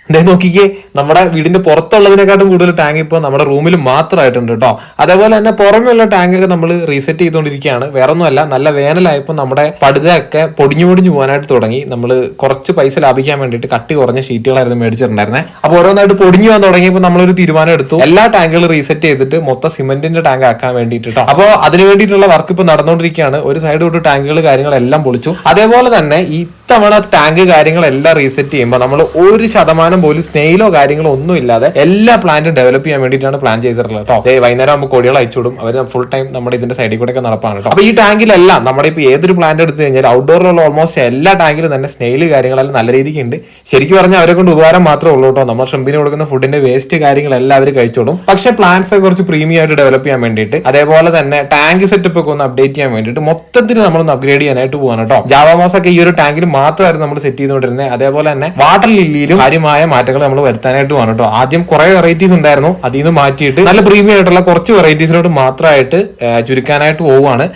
എന്തായാലും നോക്കിക്കേ, നമ്മുടെ വീടിന്റെ പുറത്തുള്ളതിനെക്കാട്ടും കൂടുതൽ ടാങ്ക് ഇപ്പോൾ നമ്മുടെ റൂമിൽ മാത്രമായിട്ടുണ്ട് കേട്ടോ. അതേപോലെ തന്നെ പുറമെയുള്ള ടാങ്കൊക്കെ നമ്മൾ റീസെറ്റ് ചെയ്തുകൊണ്ടിരിക്കുകയാണ്. വേറെ ഒന്നുമല്ല, നല്ല വേനലായപ്പോൾ നമ്മുടെ പടുതയൊക്കെ പൊടിഞ്ഞു പോകാനായിട്ട് തുടങ്ങി. നമ്മൾ കുറച്ച് പൈസ ലാഭിക്കാൻ വേണ്ടിയിട്ട് കട്ടി കുറഞ്ഞ ഷീറ്റുകളായിരുന്നു മേടിച്ചിട്ടുണ്ടായിരുന്നത്. അപ്പോൾ ഓരോന്നായിട്ട് പൊടിഞ്ഞു പോകാൻ തുടങ്ങിയപ്പോൾ നമ്മളൊരു തീരുമാനം എടുത്തു, എല്ലാ ടാങ്കുകളും റീസെറ്റ് ചെയ്തിട്ട് മൊത്തം സിമെന്റിന്റെ ടാങ്ക് ആക്കാൻ വേണ്ടിയിട്ട് കേട്ടോ. അപ്പോൾ അതിന് വേണ്ടിയിട്ടുള്ള വർക്ക് ഇപ്പോൾ നടന്നുകൊണ്ടിരിക്കുകയാണ്. ഒരു സൈഡ് തൊട്ട് ടാങ്കുകൾ കാര്യങ്ങളെല്ലാം പൊളിച്ചു. അതേപോലെ തന്നെ ഇത്തവണ ടാങ്ക് കാര്യങ്ങളെല്ലാം റീസെറ്റ് ചെയ്യുമ്പോൾ നമ്മൾ 1% പോലും സ്നെയിലോ കാര്യങ്ങളോ ഒന്നും ഇല്ലാതെ എല്ലാ പ്ലാന്റും ഡെവലപ്പ് ചെയ്യാൻ വേണ്ടിയിട്ടാണ് പ്ലാൻ ചെയ്തിട്ടുള്ളത് കേട്ടോ. വൈകുന്നേരം ആകുമ്പോൾ കൊടികൾ അയച്ചുവിടും. അവർ ഫുൾ ടൈം നമ്മുടെ ഇതിന്റെ സൈഡിൽ കൂടെ ഒക്കെ നടപ്പാണ് കേട്ടോ. അപ്പൊ ഈ ടാങ്കിലെല്ലാം നമ്മുടെ ഇപ്പോൾ ഏതൊരു പ്ലാന്റ് എടുത്തു കഴിഞ്ഞാൽ ഔട്ട്ഡോറിലുള്ള ഓൾമോസ്റ്റ് എല്ലാ ടാങ്കിലും തന്നെ സ്നെയിൽ കാര്യങ്ങളെല്ലാം നല്ല രീതിക്ക് ഉണ്ട്. ശരിക്കും പറഞ്ഞാൽ അവരെ കൊണ്ട് ഉപകാരം മാത്രമേ ഉള്ളൂ കേട്ടോ. നമ്മൾ ഷ്രിമ്പിന് കൊടുക്കുന്ന ഫുഡിന്റെ വേസ്റ്റ് കാര്യങ്ങളെല്ലാം അവർ കഴിച്ചോളും. പക്ഷേ പ്ലാന്റ്സ് ഒക്കെ കുറച്ച് പ്രീമിയം ആയിട്ട് ഡെവലപ്പ് ചെയ്യാൻ വേണ്ടിയിട്ട്, അതേപോലെ തന്നെ ടാങ്ക് സെറ്റപ്പ് ഒക്കെ ഒന്ന് അപ്ഡേറ്റ് ചെയ്യാൻ വേണ്ടിയിട്ട് മൊത്തത്തിൽ നമ്മളൊന്ന് അപ്ഗ്രേഡ് ചെയ്യാനായിട്ട് പോകാൻ കേട്ടോ. ജാവാമോസ് ഒക്കെ ഈ ഒരു ടാങ്കിൽ മാത്രമായിരുന്നു നമ്മൾ സെറ്റ് ചെയ്തുകൊണ്ടിരുന്നത്. അതേപോലെ തന്നെ വാട്ടർ ലില്ലിയിലും കാര്യമായ മാറ്റങ്ങൾ നമ്മൾ വരുത്താനായിട്ട് പോകാൻ കേട്ടോ. ആദ്യം കുറെ വെറൈറ്റീസ് ഉണ്ടായിരുന്നു, അതിൽ നിന്ന് മാറ്റിയിട്ട് നല്ല പ്രീമിയം ആയിട്ടുള്ള കുറച്ച് വെറൈറ്റീസിലോട്ട് മാത്രമായിട്ട് ചുരുക്കാനായിട്ട് പോവുകയാണ്.